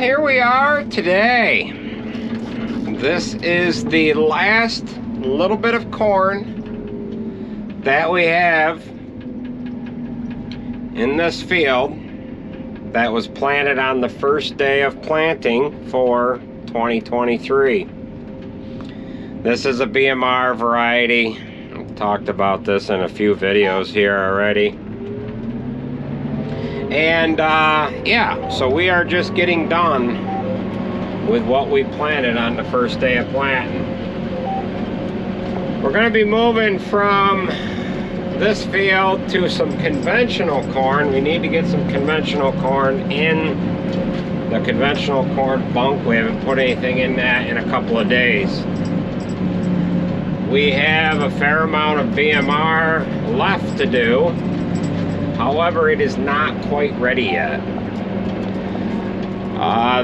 here we are today. This is the last little bit of corn that we have in this field that was planted on the first day of planting for 2023. This is a BMR variety. I've talked about this in a few videos here already. And yeah, so we are just getting done with what we planted on the first day of planting. We're going to be moving from this field to some conventional corn. We need to get some conventional corn in the conventional corn bunk. We haven't put anything in that in a couple of days. We have a fair amount of BMR left to do. However, it is not quite ready yet.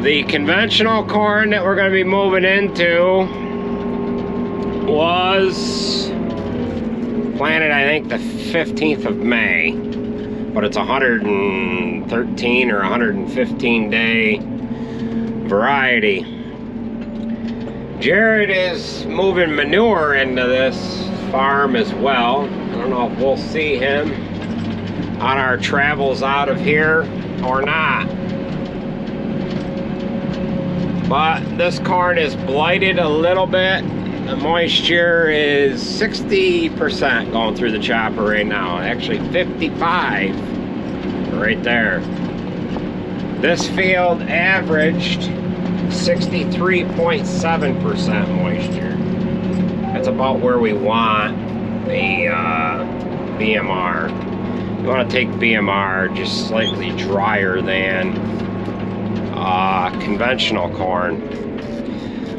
The conventional corn that we're going to be moving into was planted, I think, the 15th of May. But it's 113 or 115 day variety. Jared is moving manure into this farm as well. I don't know if we'll see him on our travels out of here or not. But this corn is blighted a little bit. The moisture is 60% going through the chopper right now. Actually 55 right there. This field averaged 63.7% moisture. That's about where we want the BMR. You want to take BMR just slightly drier than conventional corn.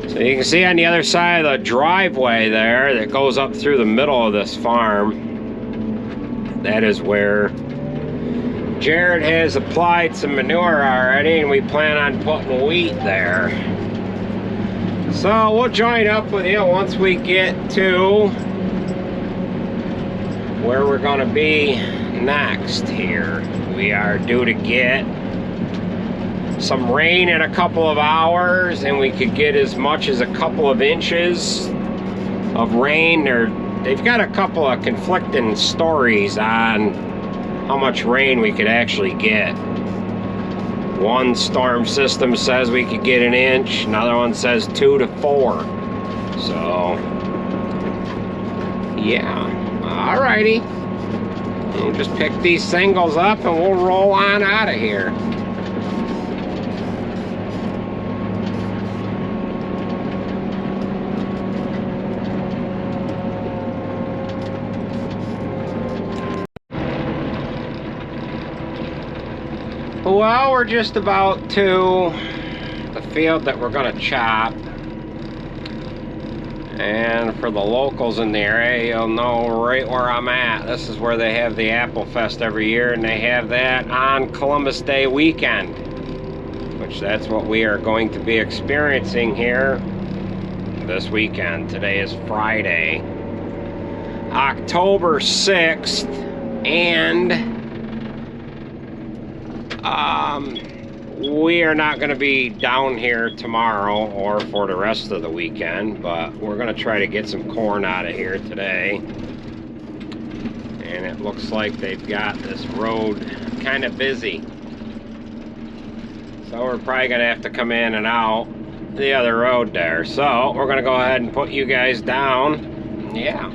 So you can see on the other side of the driveway there that goes up through the middle of this farm, that is where Jared has applied some manure already, and we plan on putting wheat there. So we'll join up with you once we get to where we're going to be next here. We are due to get some rain in a couple of hours, and we could get as much as a couple of inches of rain. They've got a couple of conflicting stories on how much rain we could actually get. One storm system says we could get an inch, another one says 2 to 4. So yeah, alrighty. We'll just pick these singles up and we'll roll on out of here. Well, we're just about to the field that we're going to chop. And for the locals in the area, you'll know right where I'm at. This is where they have the Apple Fest every year, and they have that on Columbus Day weekend, which that's what we are going to be experiencing here this weekend. Today is Friday, October 6th, and we are not going to be down here tomorrow or for the rest of the weekend, but we're going to try to get some corn out of here today. And it looks like they've got this road kind of busy, so we're probably going to have to come in and out the other road there. So we're going to go ahead and put you guys down. Yeah.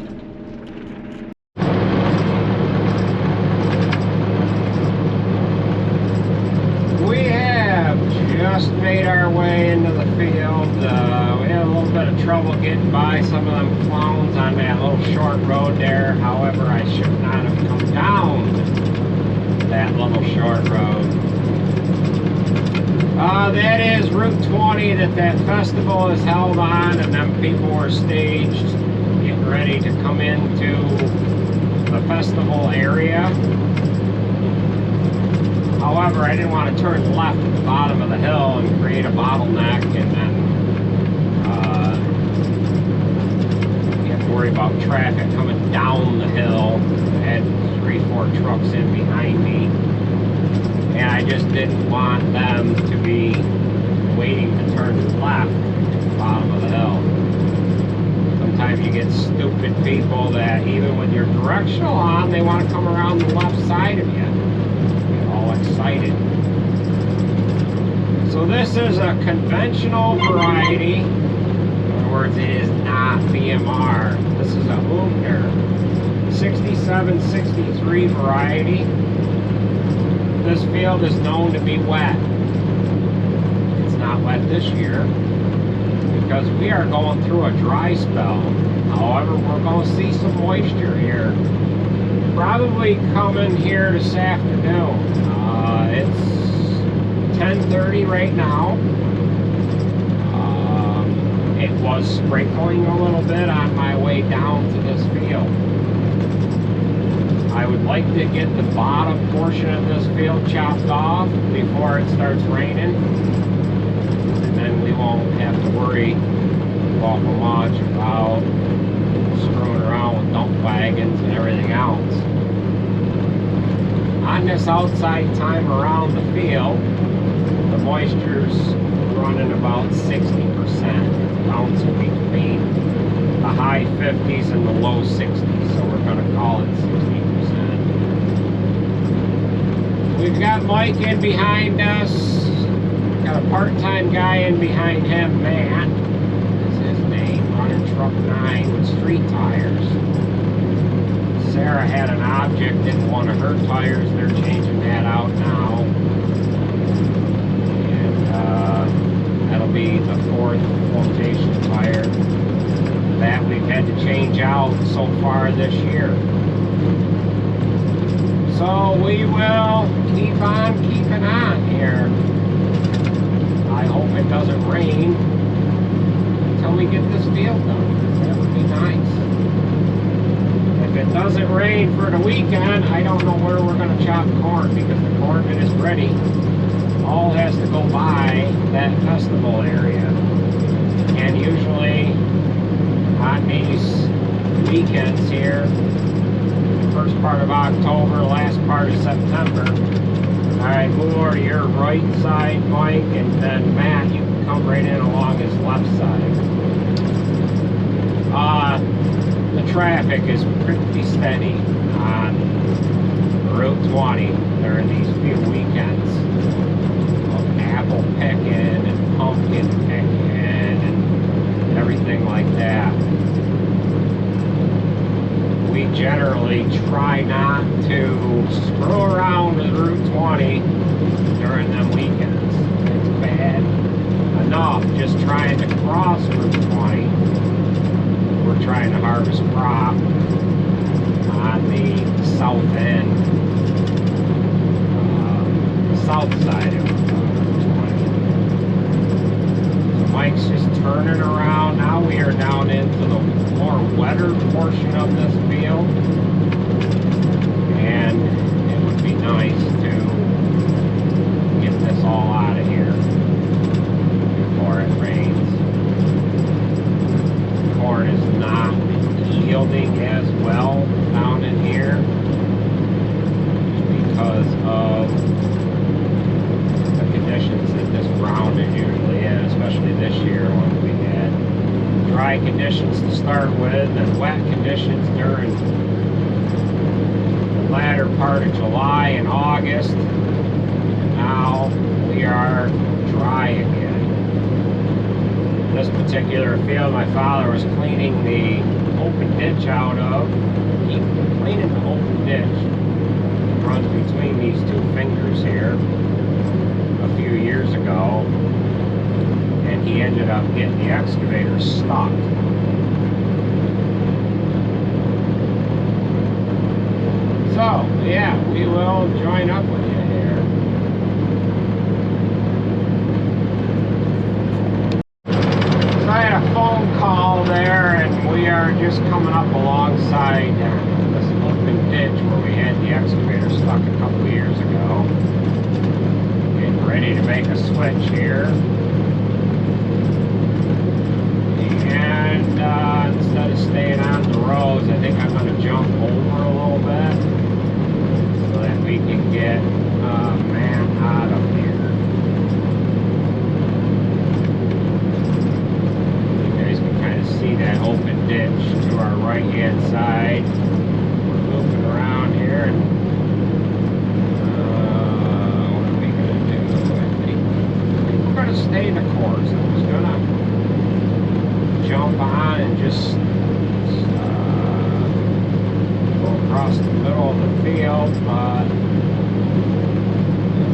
Just made our way into the field. We had a little bit of trouble getting by some of them clones on that little short road there. However, I should not have come down that little short road. That is Route 20 that festival is held on, and them people were staged getting ready to come into the festival area. However, I didn't want to turn left at the bottom of the hill and create a bottleneck and then you have to worry about traffic coming down the hill. I had 3-4 trucks in behind me, and I just didn't want them to be waiting to turn left at the bottom of the hill. Sometimes you get stupid people that even with your directional on, they want to come around the left side of you. Get all excited. So this is a conventional variety. In other words, it is not BMR. This is a Humner 6763 variety. This field is known to be wet. It's not wet this year because we are going through a dry spell. However, we're going to see some moisture here. Probably coming here this afternoon. It's 10:30 right now. It was sprinkling a little bit on my way down to this field. I would like to get the bottom portion of this field chopped off before it starts raining. And then we won't have to worry awful much about screwing around with dump wagons and everything else. On this outside time around the field, the moisture's running about 60%. It's bouncing between the high 50s and the low 60s, so we're going to call it 60%. We've got Mike in behind us. Got a part-time guy in behind him, Matt. That's his name, running truck 9 with street tires. Sarah had an object in one of her tires. They're changing that out now. And that'll be the 4th flotation tire that we've had to change out so far this year. So we will keep on keeping on here. I hope it doesn't rain until we get this field done. That would be nice. If it doesn't rain for the weekend, I don't know where we're going to chop corn because the corn that is ready all has to go by that festival area. And usually on these weekends here, the first part of October, last part of September, alright, move over to your right side, Mike, and then Matt, you can come right in along his left side. The traffic is pretty steady on Route 20 during these few weekends of apple picking and pumpkin picking and everything like that. We generally try not to screw around with Route 20 during them weekends. It's bad enough just trying to cross Route 20. We're trying to harvest crop on the south end, the south side of Route 20. So Mike's just turning around. Now we are down into the more wetter portion of this field, and it would be nice to get this all out of here before it rains. Corn is not yielding as well down in here because of the conditions that this ground is usually in, especially this year when we had dry conditions to start with and wet conditions during the latter part of July and August. And now we are dry again. This particular field my father was cleaning the open ditch out of. He cleaning the open ditch. It runs between these two fingers here a few years ago. And he ended up getting the excavator stuck. So, yeah, we will join up with you here. So I had a phone call there, and we are just coming up alongside this open ditch where we had the excavator stuck a couple years ago. Getting ready to make a switch here. And instead of staying on the roads, I think I'm going to jump over a little bit so that we can get Matt out of here.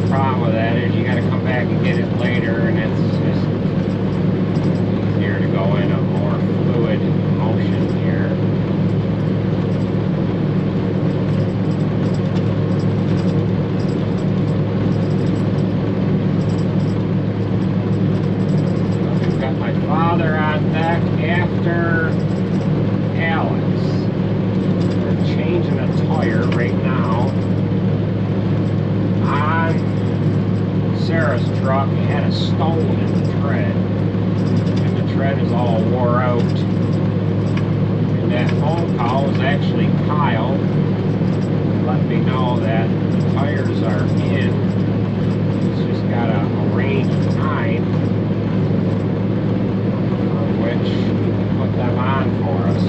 problem with that is you got to come back and get it later, and it's just easier to go in a more fluid motion here. We've got my father on deck after Alex. They're changing a tire right now on Sarah's truck. It had a stone in the tread, and the tread is all wore out. And that phone call was actually Kyle let me know that the tires are in. He's just got to arrange a time for which he can put them on for us.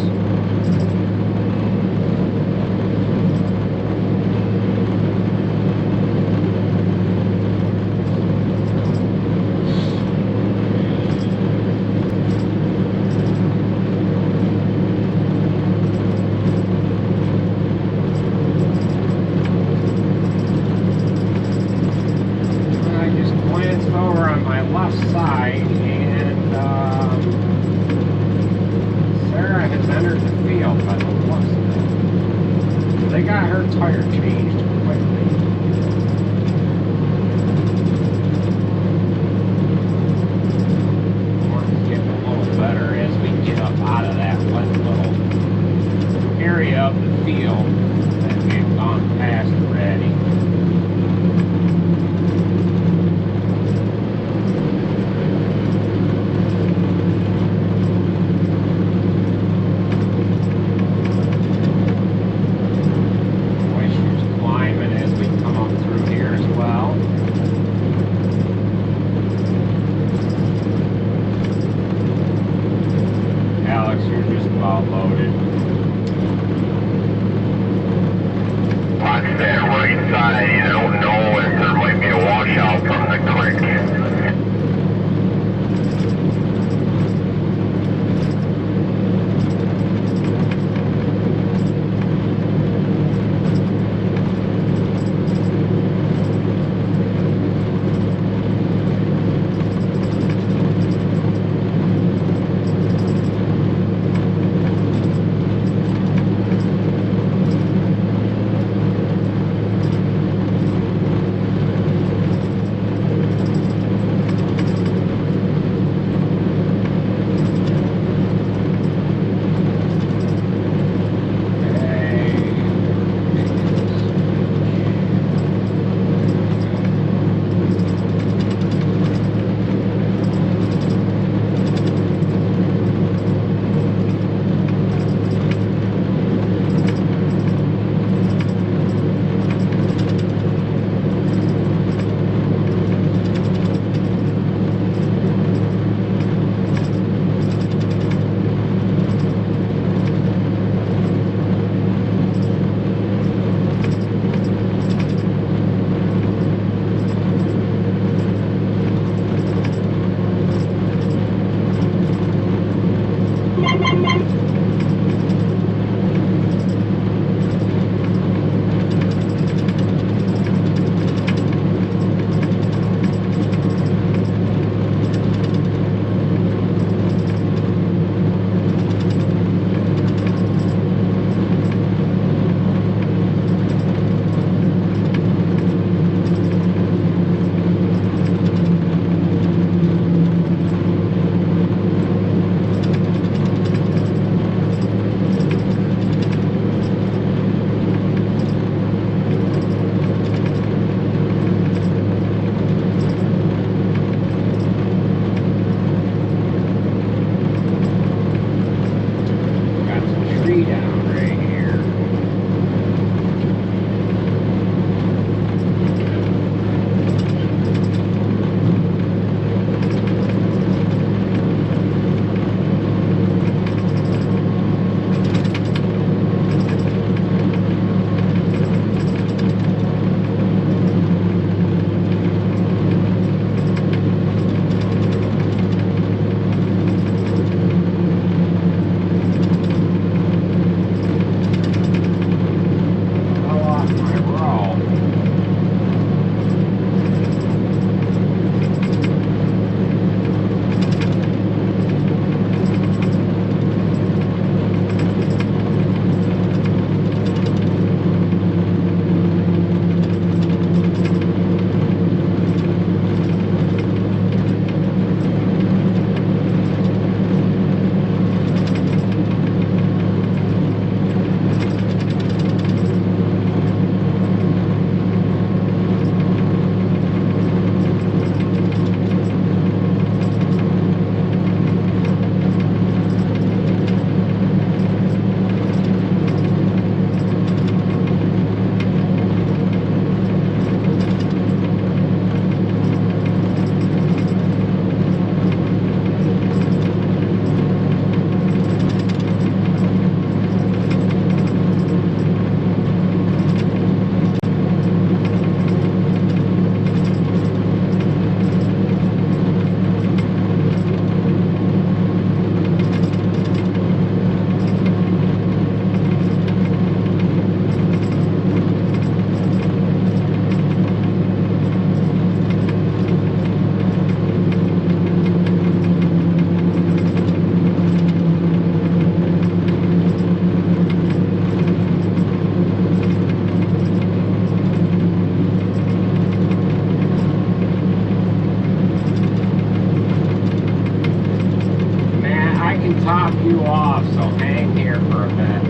drop you off, so hang here for a bit.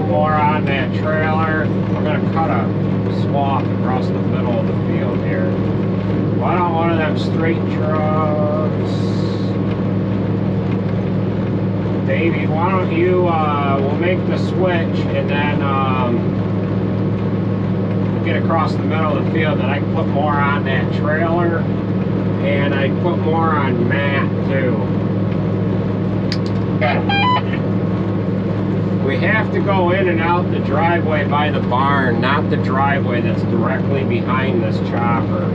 More on that trailer. We're going to cut a swath across the middle of the field here. Why don't one of them straight trucks? Davey, why don't you, we'll make the switch and then get across the middle of the field, and I can put more on that trailer, and I put more on Matt too. We have to go in and out the driveway by the barn, not the driveway that's directly behind this chopper.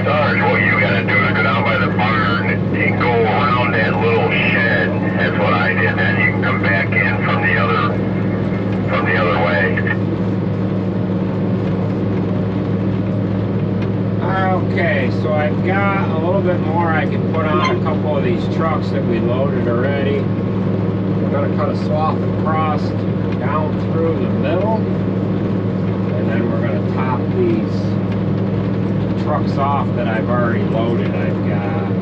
Sarge, what you gotta do is go down by the barn and go around that little shed. That's what I did. Then you can come back in from the other way. Okay, so I've got a little bit more I can put on a couple of these trucks that we loaded already. We're going to cut a swath across down through the middle, and then we're going to top these trucks off that I've already loaded. I've got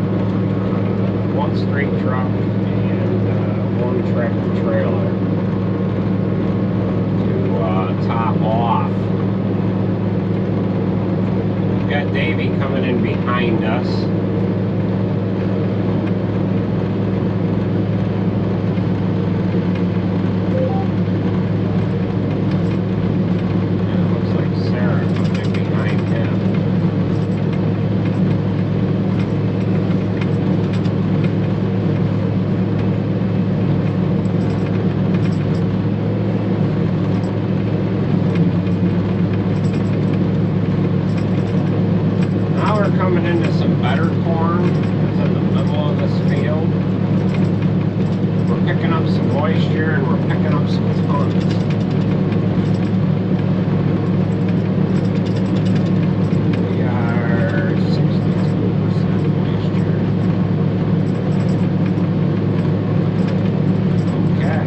one straight truck and one tractor trailer to top off. We've got Davey coming in behind us. Coming into some better corn that's in the middle of this field. We're picking up some moisture and we're picking up some tons. We are 62% moisture. Okay.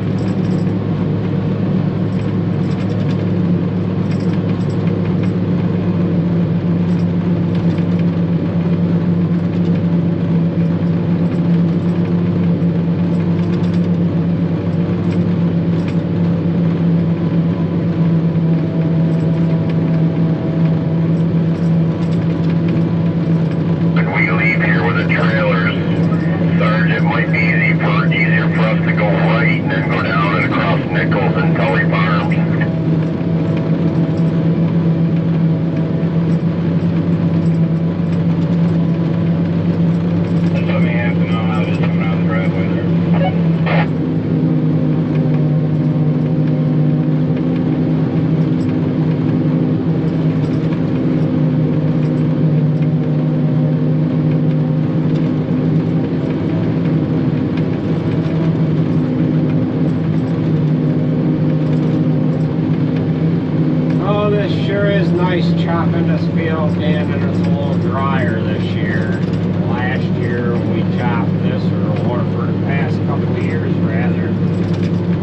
Chopping this field in, and it's a little drier this year. Last year when we chopped this, or for the past couple of years rather,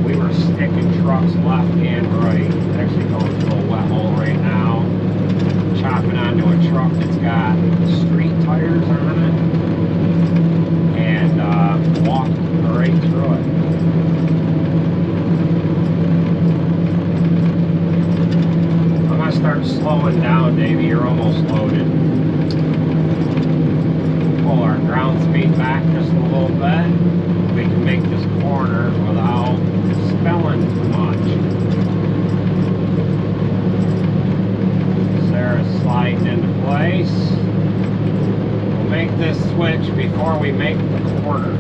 we were sticking trucks left and right. Actually going through a wet hole right now. Chopping onto a truck that's got street tires on it, and walked right through it. Start slowing down, Davey. You're almost loaded. Pull our ground speed back just a little bit. We can make this corner without spilling too much. Sarah's sliding into place. We'll make this switch before we make the corner.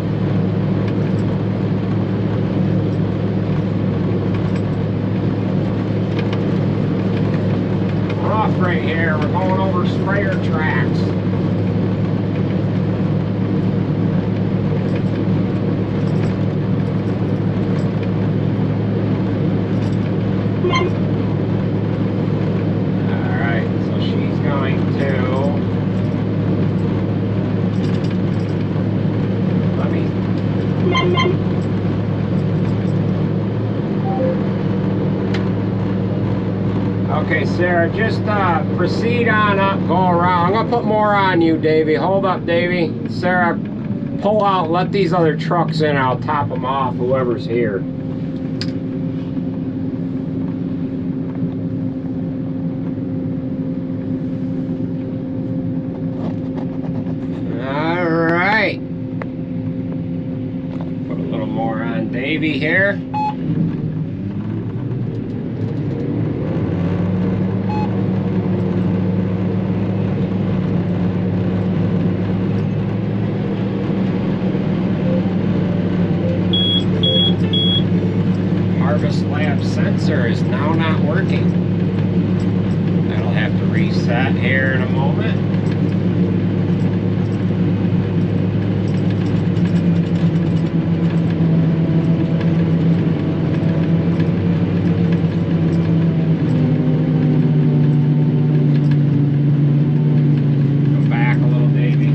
Right here, we're going over sprayer tracks. Okay, Sarah, just proceed on up, go around. I'm gonna put more on you, Davey. Hold up, Davey. Sarah, pull out, let these other trucks in. I'll top them off, whoever's here. All right. Put a little more on Davey here. Sensor is now not working. That'll have to reset here in a moment. Come back a little, Davey.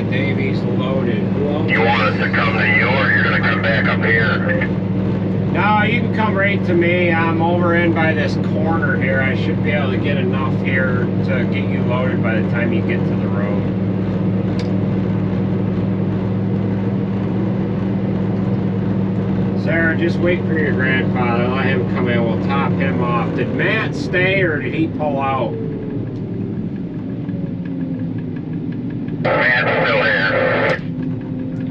Davy's loaded. You want us to come to you, or you're going to come back up here? No, you can come right to me. I'm over in by this corner here. I should be able to get enough here to get you loaded by the time you get to the road. Sarah, just wait for your grandfather. Let him come in. We'll top him off. Did Matt stay or did he pull out? Matt's still here.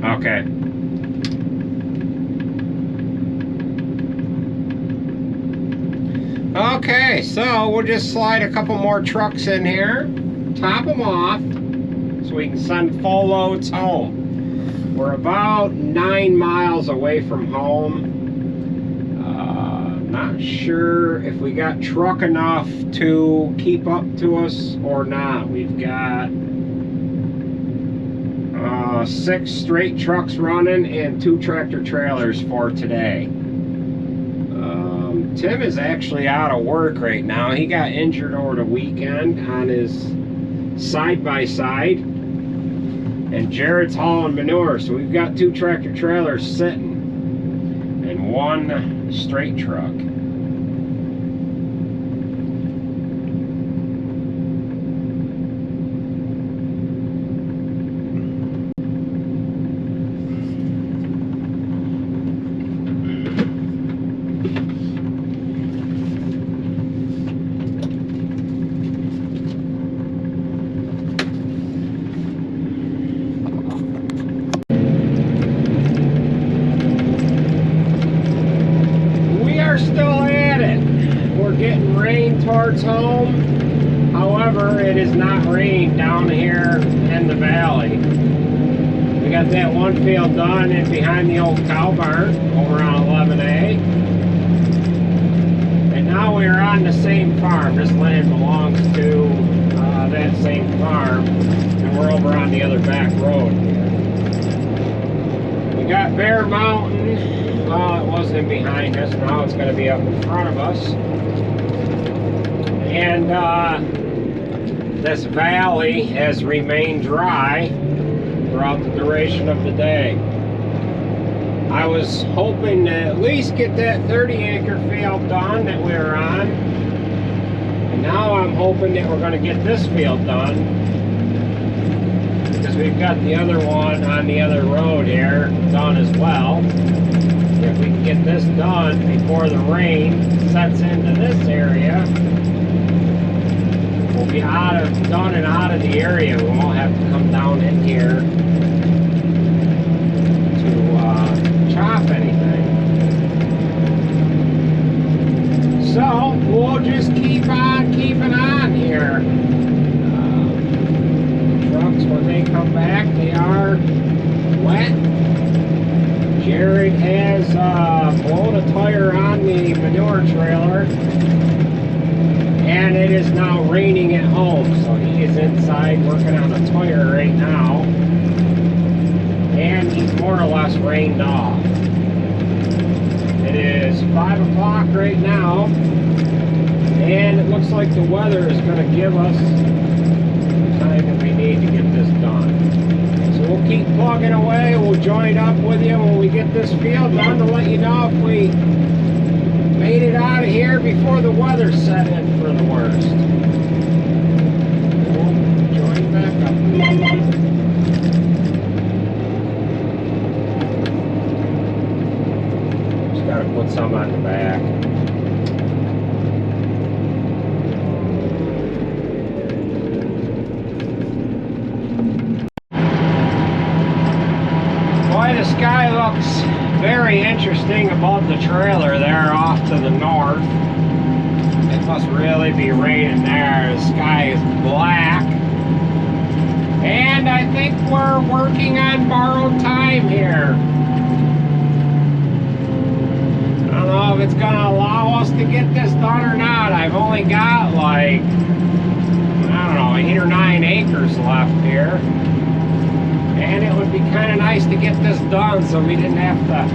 Okay. Okay, so we'll just slide a couple more trucks in here, top them off, so we can send full loads home. We're about 9 miles away from home. Not sure if we got truck enough to keep up to us or not. We've got 6 straight trucks running and 2 tractor trailers for today. Tim is actually out of work right now. He got injured over the weekend on his side-by-side, and Jared's hauling manure, so we've got 2 tractor trailers sitting and 1 straight truck. Towards home. However, it is not rained down here in the valley. We got that one field done and behind the old cow barn over on 11A. And now we are on the same farm. This land belongs to that same farm, and we're over on the other back road here. We got Bear Mountain. Well, it wasn't behind us. Now it's going to be up in front of us. And this valley has remained dry throughout the duration of the day. I was hoping to at least get that 30-acre field done that we were on. And now I'm hoping that we're going to get this field done, because we've got the other one on the other road here done as well. If we can get this done before the rain sets into this area, we'll be done and out of the area. We won't have to come down in here to chop anything. So we'll just keep on keeping on here. Trucks, when they come back, they are wet. Jared has blown a tire on the manure trailer, and it is now raining at home, so he is inside working on a tire right now, and he's more or less rained off. It is 5 o'clock right now, and it looks like the weather is going to give us the time that we need to get this done. So we'll keep plugging away. We'll join up with you when we get this field done to let you know if we made it out of here before the weather set in for the worst. We'll join back up. Just gotta put some on the back. Boy, the sky looks very interesting above the trailer there off to the north. It must really be raining there. The sky is black. And I think we're working on borrowed time here. I don't know if it's going to allow us to get this done or not. I've only got like, I don't know, 8 or 9 acres left here. And it would be kind of nice to get this done so we didn't have to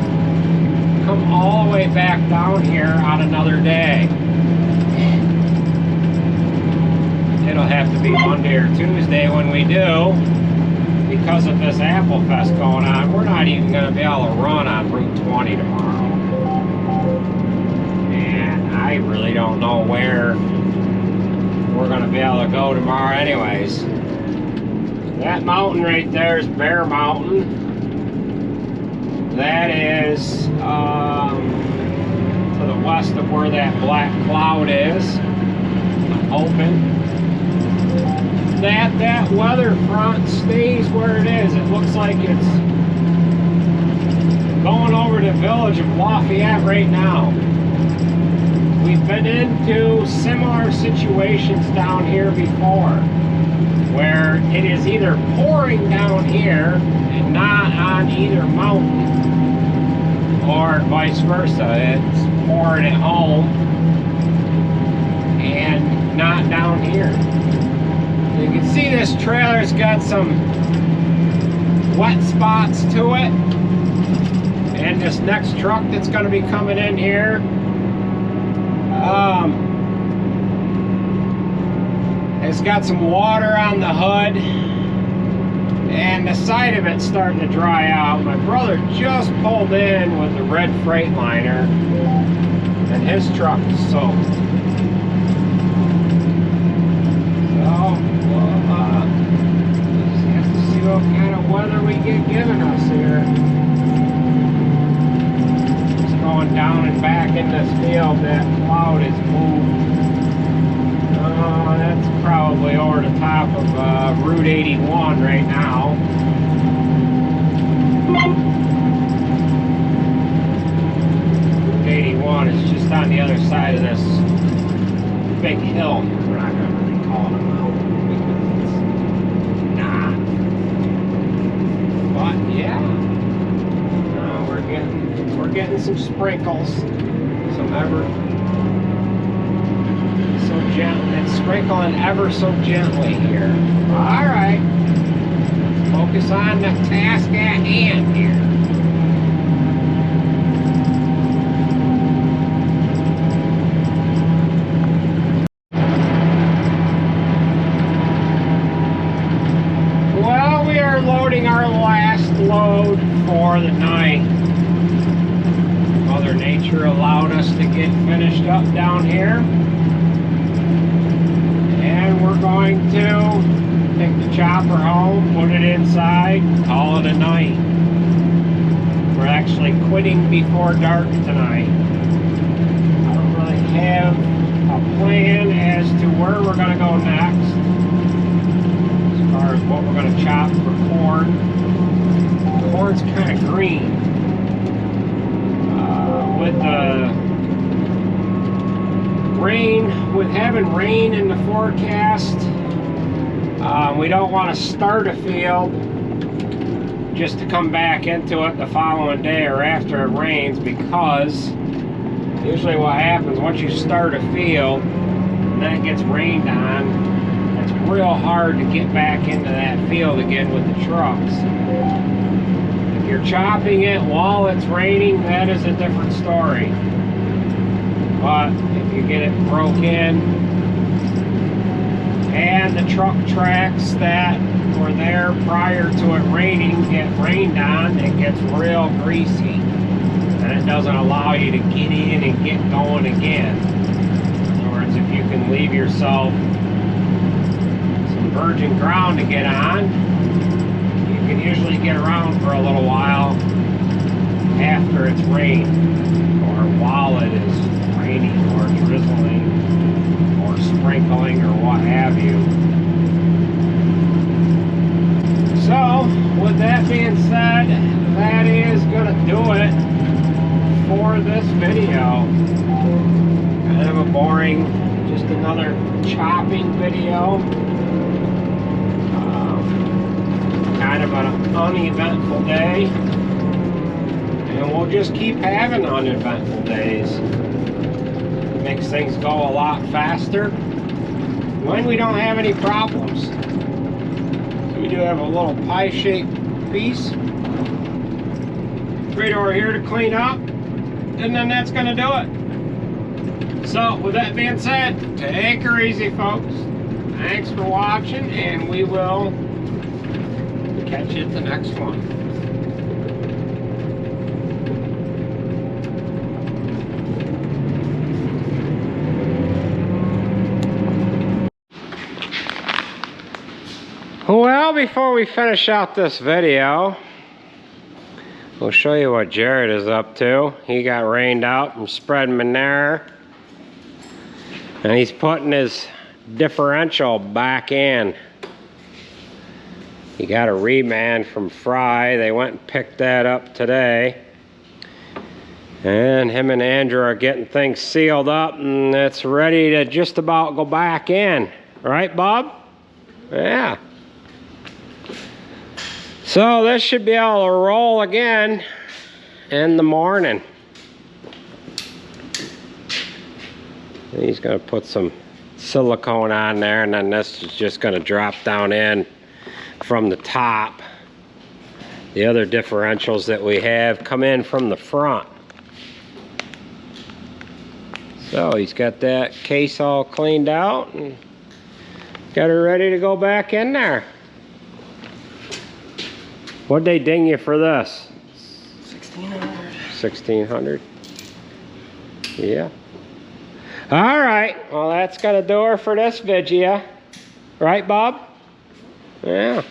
come all the way back down here on another day. It'll have to be Monday or Tuesday when we do, because of this Apple Fest going on. We're not even going to be able to run on Route 20 tomorrow. And I really don't know where we're going to be able to go tomorrow anyways. That mountain right there is Bear Mountain. That is to the west of where that black cloud is. I'm hoping that that weather front stays where it is. It looks like it's going over the village of Lafayette right now. We've been into similar situations down here before, where it is either pouring down here and not on either mountain, or vice versa. It's pouring at home and not down here. You can see this trailer's got some wet spots to it, and this next truck that's going to be coming in here, it's got some water on the hood, and the side of it's starting to dry out. My brother just pulled in with the red Freightliner, and his truck is soaked. So, we'll just have to see what kind of weather we get given us here. Just going down and back in this field, that cloud is moved. That's probably over the top of Route 81 right now. Route 81 is just on the other side of this big hill. We're not going to really call it a mountain because it's not. But yeah, we're getting some sprinkles, some ever so gentle. It's sprinkling ever so gently here. All right, focus on the task at hand here. Well, we are loading our last load for the night. Mother Nature allowed us to get finished up down here. And we're going to take the chopper home, put it inside, call it a night. We're actually quitting before dark tonight. I don't really have a plan as to where we're going to go next, as far as what we're going to chop for corn. The corn's kind of green. With the rain, with having rain in the forecast, we don't want to start a field just to come back into it the following day or after it rains, because usually what happens once you start a field and then it gets rained on, it's real hard to get back into that field again with the trucks. If you're chopping it while it's raining, that is a different story. But if you get it broke in and and the truck tracks that were there prior to it raining get rained on, it gets real greasy. And it doesn't allow you to get in and get going again. In other words, if you can leave yourself some virgin ground to get on, you can usually get around for a little while after it's rained, or while it is raining or drizzling or sprinkling or what have you. So, with that being said, that is going to do it for this video. Kind of a boring, just another chopping video. Kind of an uneventful day. And we'll just keep having uneventful days. It makes things go a lot faster when we don't have any problems. So we do have a little pie-shaped piece right over here to clean up, and then that's going to do it. So with that being said, take her easy, folks. Thanks for watching, and we will catch you at the next one. Well, before we finish out this video, we'll show you what Jared is up to. He got rained out from spreading manure, and he's putting his differential back in. He got a remand from Fry. They went and picked that up today. And him and Andrew are getting things sealed up, and it's ready to just about go back in. Right, Bob? Yeah. So this should be able to roll again in the morning. He's going to put some silicone on there, and then this is just going to drop down in from the top. The other differentials that we have come in from the front. So he's got that case all cleaned out and got it ready to go back in there. What'd they ding you for this? 1600. 1600. Yeah. All right. Well, that's gonna do her for this video. Right, Bob? Yeah.